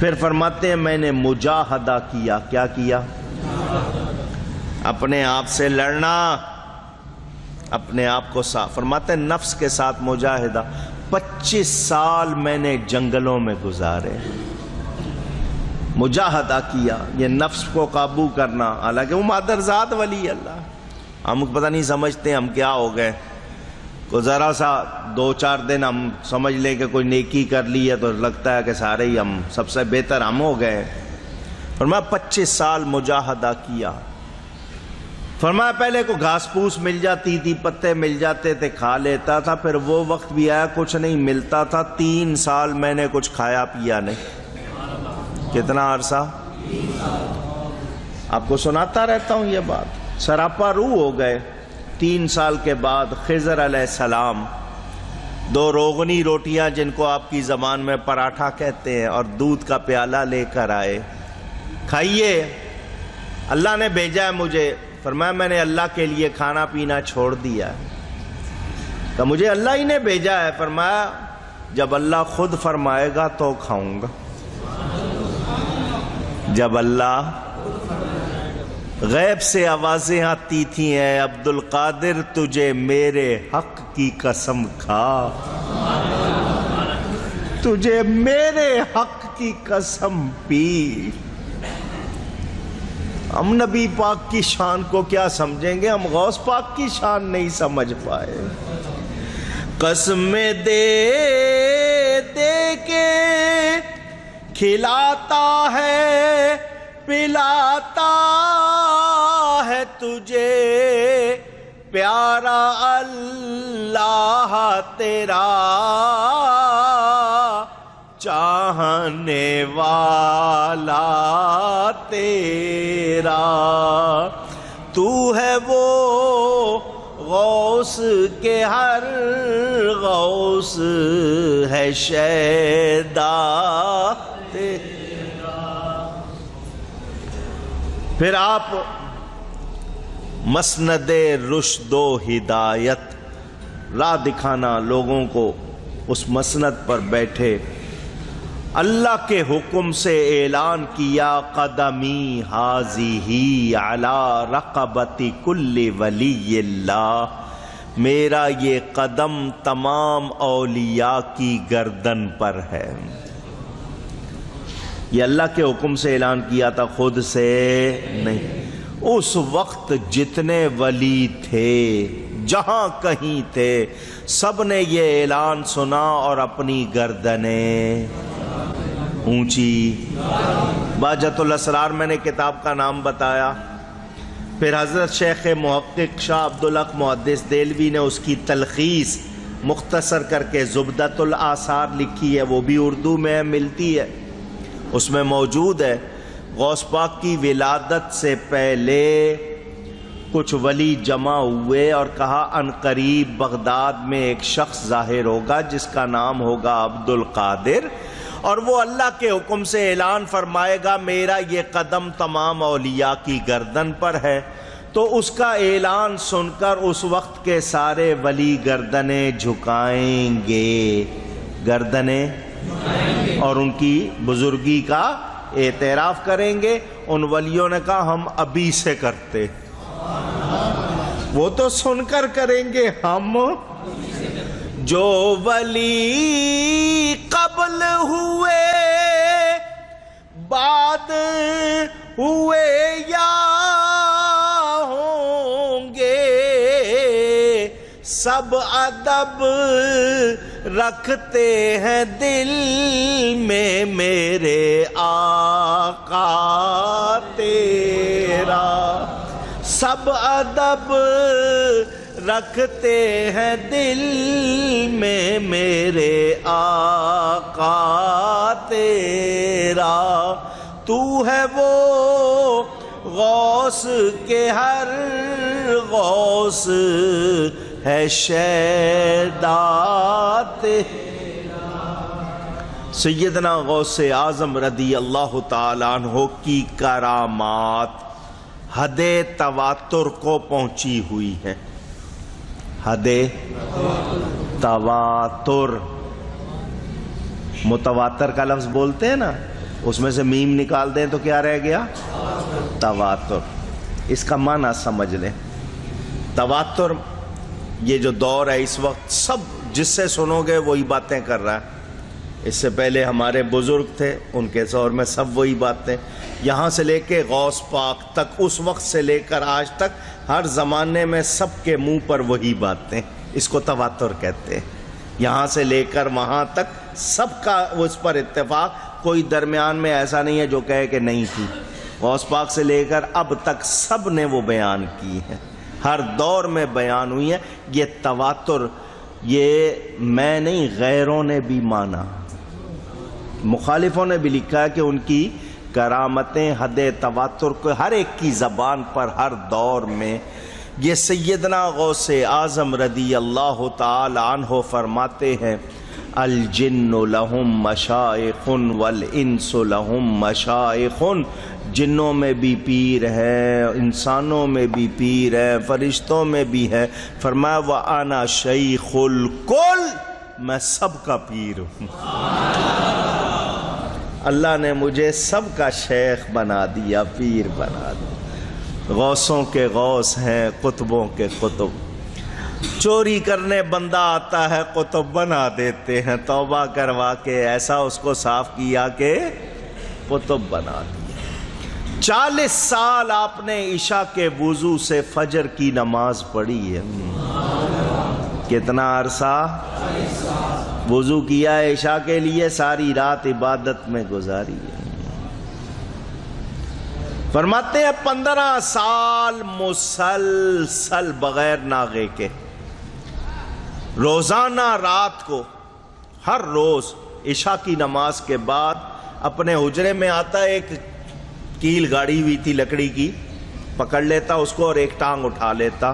پھر فرماتے ہیں میں نے مجاہدہ کیا. کیا کیا؟ اپنے آپ سے لڑنا، اپنے آپ کو صاف. فرماتے ہیں نفس کے ساتھ مجاہدہ. 25 سال میں نے جنگلوں میں گزارے، مجاہدہ کیا. یہ نفس کو قابو کرنا. حالانکہ وہ مادرزاد ولی اللہ. ہم پتہ نہیں سمجھتے ہم کیا ہو گئے. کو ذرا سا 2-4 دن ہم سمجھ لیں کہ کوئی نیکی کر لی ہے تو لگتا ہے کہ سارے ہی ہم سب سے بہتر ہم ہو گئے. فرمایا 25 سال مجاہدہ کیا. فرمایا پہلے کو گھاس پھوس مل جاتی تھی، پتے مل جاتے تھے، کھا لیتا تھا. پھر وہ وقت بھی آیا کچھ نہیں ملتا تھا. 3 سال میں نے کچھ کھایا پیا نہیں. کتنا عرصہ؟ آپ کو سناتا رہتا ہوں یہ بات. سراپا روح ہو گئے. 3 سال کے بعد خضر علیہ السلام 2 روغنی روٹیاں جن کو آپ کی زبان میں پراٹھا کہتے ہیں اور دودھ کا پیالہ لے کر آئے. کھائیے، اللہ نے بھیجا ہے مجھے. فرمایا میں نے اللہ کے لیے کھانا پینا چھوڑ دیا ہے. کہ مجھے اللہ ہی نے بھیجا ہے. فرمایا جب اللہ خود فرمائے گا تو کھاؤں گا. جب اللہ، غیب سے آوازیں آتی تھیں اے عبد القادر تجھے میرے حق کی قسم کھا، تجھے میرے حق کی قسم پی. ہم نبی پاک کی شان کو کیا سمجھیں گے؟ ہم غوث پاک کی شان نہیں سمجھ پائے. قسمیں دے دے کے کھلاتا ہے پلاتا ہے تجھے پیارا اللہ تیرا چاہنے والا تیرا. تو ہے وہ غوث کے ہر غوث ہے شیدا تیرا. پھر آپ مسند رشد و ہدایت، راہ دکھانا لوگوں کو، اس مسند پر بیٹھے. اللہ کے حکم سے اعلان کیا قدمی حاذی علی رقبت کل ولی اللہ، میرا یہ قدم تمام اولیاء کی گردن پر ہے. یہ اللہ کے حکم سے اعلان کیا تھا، خود سے نہیں. اس وقت جتنے ولی تھے جہاں کہیں تھے سب نے یہ اعلان سنا اور اپنی گردنیں اونچی. باجت الاسرار میں نے کتاب کا نام بتایا. پھر حضرت شیخ محقق شاہ عبدالحق محدث دہلوی نے اس کی تلخیص مختصر کر کے زبدۃ الآثار لکھی ہے، وہ بھی اردو میں ملتی ہے. اس میں موجود ہے غوث پاک کی ولادت سے پہلے کچھ ولی جمع ہوئے اور کہا عنقریب بغداد میں ایک شخص ظاہر ہوگا جس کا نام ہوگا عبد القادر، اور وہ اللہ کے حکم سے اعلان فرمائے گا میرا یہ قدم تمام اولیاء کی گردن پر ہے. تو اس کا اعلان سن کر اس وقت کے سارے ولی گردنیں جھکائیں گے، گردنیں، اور ان کی بزرگی کا اعتراف کریں گے. ان ولیوں نے کہا ہم ابھی سے کرتے، وہ تو سن کر کریں گے، ہم جو ولی قبل ہوئے بعد ہوئے یا ہوں گے سب ادب رکھتے ہیں دل میں میرے آقا تیرا، سب ادب رکھتے ہیں دل میں میرے آقا تیرا. تو ہے وہ غوث کے ہر غوث ہے شیدا تیرا. سیدنا غوث اعظم رضی اللہ تعالیٰ عنہ کی کرامات حد تواتر کو پہنچی ہوئی ہے. حد تواتر، متواتر کا لفظ بولتے ہیں نا، اس میں سے میم نکال دیں تو کیا رہ گیا؟ تواتر۔ اس کا معنی سمجھ لیں، تواتر یہ جو دور ہے اس وقت، سب جس سے سنو گے وہی باتیں کر رہا ہے۔ اس سے پہلے ہمارے بزرگ تھے، ان کے دور میں سب وہی باتیں، یہاں سے لے کے غوث پاک تک، اس وقت سے لے کر آج تک، ہر زمانے میں سب کے منہ پر وہی باتیں، اس کو تواتر کہتے ہیں۔ یہاں سے لے کر وہاں تک سب کا اس پر اتفاق، کوئی درمیان میں ایسا نہیں ہے جو کہے کہ نہیں تھی۔ غوث پاک سے لے کر اب تک سب نے وہ بیان کی ہے، ہر دور میں بیان ہوئی ہے۔ یہ تواتر یہ میں نہیں، غیروں نے بھی مانا، مخالفوں نے بھی لکھا ہے کہ ان کی کرامتیں حد تواتر کو ہر ایک کی زبان پر ہر دور میں۔ یہ سیدنا غوث اعظم رضی اللہ تعالی عنہ فرماتے ہیں، الجن لہم مشائخ والانس لہم مشائخ، جنوں میں بھی پیر ہے، انسانوں میں بھی پیر ہے، فرشتوں میں بھی ہے۔ فرمایا وَأَنَا شَيْخُ الْكُلِّ، میں سب کا پیر ہوں۔ اللہ نے مجھے سب کا شیخ بنا دیا، پیر بنا دیا۔ غوثوں کے غوث ہیں، قطبوں کے قطب۔ چوری کرنے بندہ آتا ہے، قطب بنا دیتے ہیں، توبہ کروا کے ایسا اس کو صاف کیا کہ قطب بنا دیا۔ 40 سال آپ نے عشاء کے وضو سے فجر کی نماز پڑھی ہے۔ کتنا عرصہ وضو کیا ہے عشاء کے لیے، ساری رات عبادت میں گزاری ہے۔ فرماتے ہیں 15 سال مسلسل بغیر ناغے کے، روزانہ رات کو، ہر روز عشاء کی نماز کے بعد اپنے حجرے میں آتا، ایک کیل گاڑی ہوئی تھی لکڑی کی، پکڑ لیتا اس کو اور ایک ٹانگ اٹھا لیتا،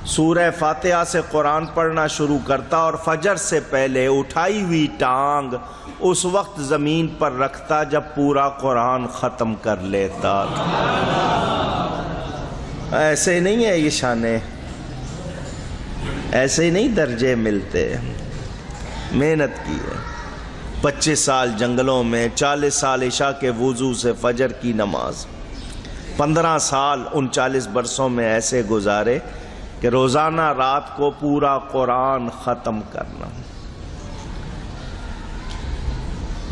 سورہ فاتحہ سے قرآن پڑھنا شروع کرتا، اور فجر سے پہلے اٹھائی ہوئی ٹانگ اس وقت زمین پر رکھتا جب پورا قرآن ختم کر لیتا۔ ایسے نہیں ہے یہ شانے، ایسے نہیں درجے ملتے، محنت کی ہے۔ 25 سال جنگلوں میں، 40 سال عشاء کے وضو سے فجر کی نماز، 15 سال ان 40 برسوں میں ایسے گزارے کہ روزانہ رات کو پورا قرآن ختم کرنا۔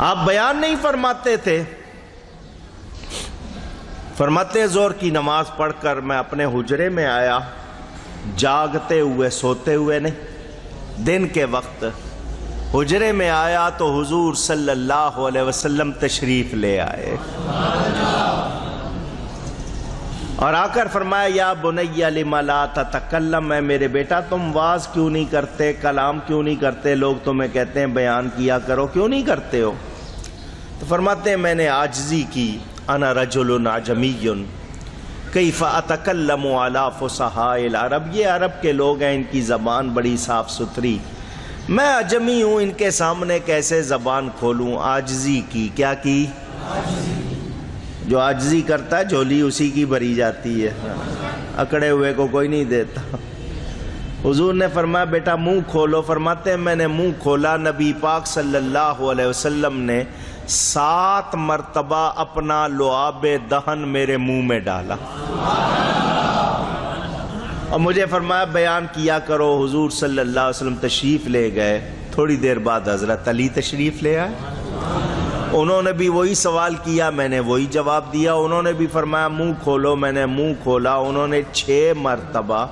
آپ بیان نہیں فرماتے تھے، فرماتے زور کی نماز پڑھ کر میں اپنے حجرے میں آیا، جاگتے ہوئے، سوتے ہوئے نہیں، دن کے وقت حجرے میں آیا تو حضور صلی اللہ علیہ وسلم تشریف لے آئے، اور آ کر فرمایا یا بنی لم لا تتکلم، اے میرے بیٹا تم واز کیوں نہیں کرتے، کلام کیوں نہیں کرتے، لوگ تمہیں کہتے ہیں بیان کیا کرو، کیوں نہیں کرتے ہو؟ تو فرماتے ہیں میں نے عاجزی کی، انا رجل عجمی کیف اتکلم علی فصحاء العرب، یہ عرب کے لوگ ہیں، ان کی زبان بڑی صاف ستھری، میں عجمی ہوں، ان کے سامنے کیسے زبان کھولوں؟ عاجزی کی، کیا کی؟ جو عاجزی کرتا ہے جھولی اسی کی بھری جاتی ہے، اکڑے ہوئے کو کوئی نہیں دیتا۔ حضور نے فرمایا بیٹا منہ کھولو، فرماتے ہیں میں نے منہ کھولا، نبی پاک صلی اللہ علیہ وسلم نے 7 مرتبہ اپنا لعاب دہن میرے منہ میں ڈالا اور مجھے فرمایا بیان کیا کرو۔ حضور صلی اللہ علیہ وسلم تشریف لے گئے، تھوڑی دیر بعد حضرت علی تشریف لے آئے، انہوں نے بھی وہی سوال کیا، میں نے وہی جواب دیا، انہوں نے بھی فرمایا منہ کھولو، میں نے منہ کھولا، انہوں نے 6 مرتبہ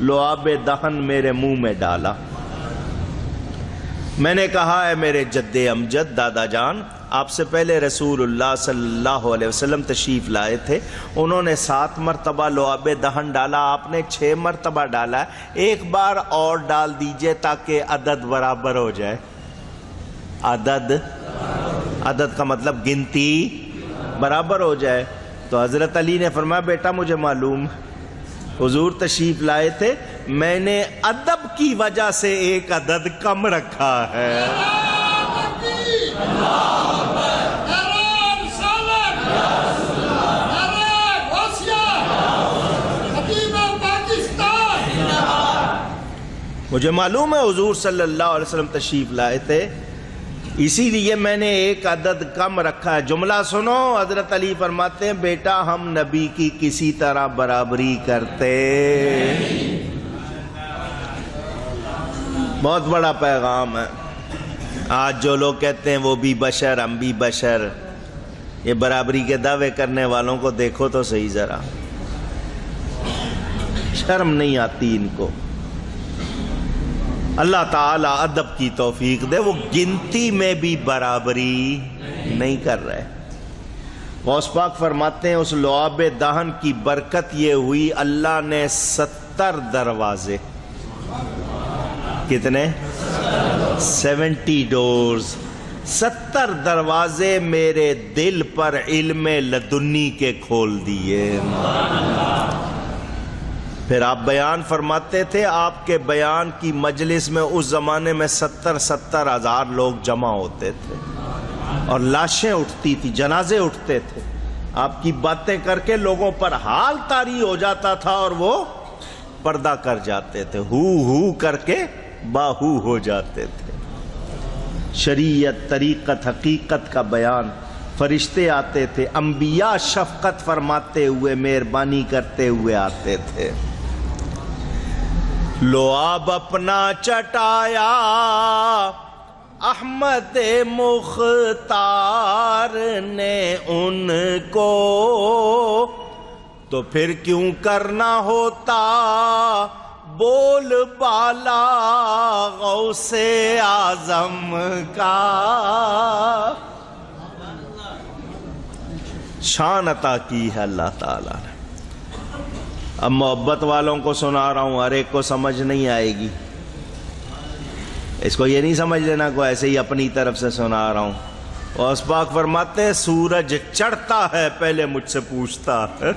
لعاب دہن میرے منہ میں ڈالا۔ میں نے کہا اے میرے جد امجد، دادا جان، آپ سے پہلے رسول اللہ صلی اللہ علیہ وسلم تشریف لائے تھے، انہوں نے 7 مرتبہ لعاب دہن ڈالا، آپ نے 6 مرتبہ ڈالا ہے، ایک بار اور ڈال دیجئے تاکہ عدد برابر ہو جائے۔ عدد کا مطلب گنتی برابر ہو جائے۔ تو حضرت علی نے فرمایا بیٹا مجھے معلوم، حضور تشریف لائے تھے، میں نے ادب کی وجہ سے ایک عدد کم رکھا ہے۔ مجھے معلوم ہے حضور صلی اللہ علیہ وسلم تشریف لائے تھے، اسی لیے میں نے ایک عدد کم رکھا ہے. جملہ سنو، حضرت علی فرماتے ہیں بیٹا ہم نبی کی کسی طرح برابری کرتے. بہت بڑا پیغام ہے. آج جو لوگ کہتے ہیں وہ بھی بشر ہم بھی بشر، یہ برابری کے دعوے کرنے والوں کو دیکھو تو صحیح، ذرا شرم نہیں آتی ان کو. اللہ تعالی ادب کی توفیق دے. وہ گنتی میں بھی برابری نہیں کر رہے. غوث پاک فرماتے ہیں اس لعاب دہن کی برکت یہ ہوئی اللہ نے 70 دروازے، کتنے؟ 70 ڈورز، 70 دروازے میرے دل پر علم لدنی کے کھول دیے. پھر آپ بیان فرماتے تھے، آپ کے بیان کی مجلس میں اس زمانے میں 70 ہزار لوگ جمع ہوتے تھے اور لاشیں اٹھتی تھی، جنازے اٹھتے تھے. آپ کی باتیں کر کے لوگوں پر حال طاری ہو جاتا تھا اور وہ پردہ کر جاتے تھے، ہو کر کے باہو ہو جاتے تھے. شریعت، طریقت، حقیقت کا بیان، فرشتے آتے تھے، انبیاء شفقت فرماتے ہوئے، مہربانی کرتے ہوئے آتے تھے. لعاب اپنا چٹایا احمد مختار نے ان کو، تو پھر کیوں کرنا ہوتا بول بالا غوث اعظم کا. شان عطا کی ہے اللہ تعالیٰ نے. اب محبت والوں کو سنا رہا ہوں، ہر ایک کو سمجھ نہیں آئے گی. اس کو یہ نہیں سمجھ لینا کو ایسے ہی اپنی طرف سے سنا رہا ہوں. غوث پاک فرماتے ہیں سورج چڑھتا ہے پہلے مجھ سے پوچھتا ہے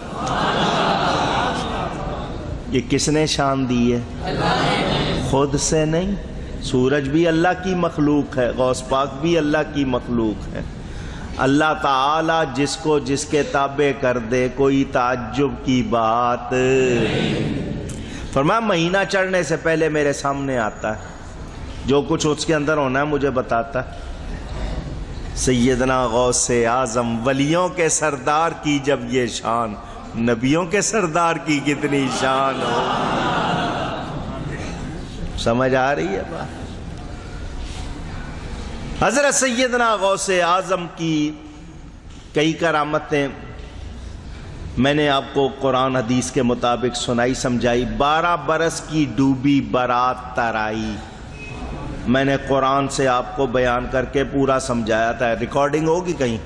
یہ کس نے شان دی ہے؟ خود سے نہیں. سورج بھی اللہ کی مخلوق ہے، غوث پاک بھی اللہ کی مخلوق ہے. اللہ تعالی جس کو جس کے تابع کر دے کوئی تعجب کی بات. فرمایا مہینہ چڑھنے سے پہلے میرے سامنے آتا ہے، جو کچھ اس کے اندر ہونا ہے مجھے بتاتا ہے. سیدنا غوث اعظم ولیوں کے سردار کی جب یہ شان، نبیوں کے سردار کی کتنی شان ہو. سمجھ آ رہی ہے بات؟ حضرت سیدنا غوث اعظم کی کئی کرامتیں میں نے آپ کو قرآن حدیث کے مطابق سنائی سمجھائی. 12 برس کی ڈوبی برات ترائی میں نے قرآن سے آپ کو بیان کر کے پورا سمجھایا تھا. ریکارڈنگ ہوگی کہیں؟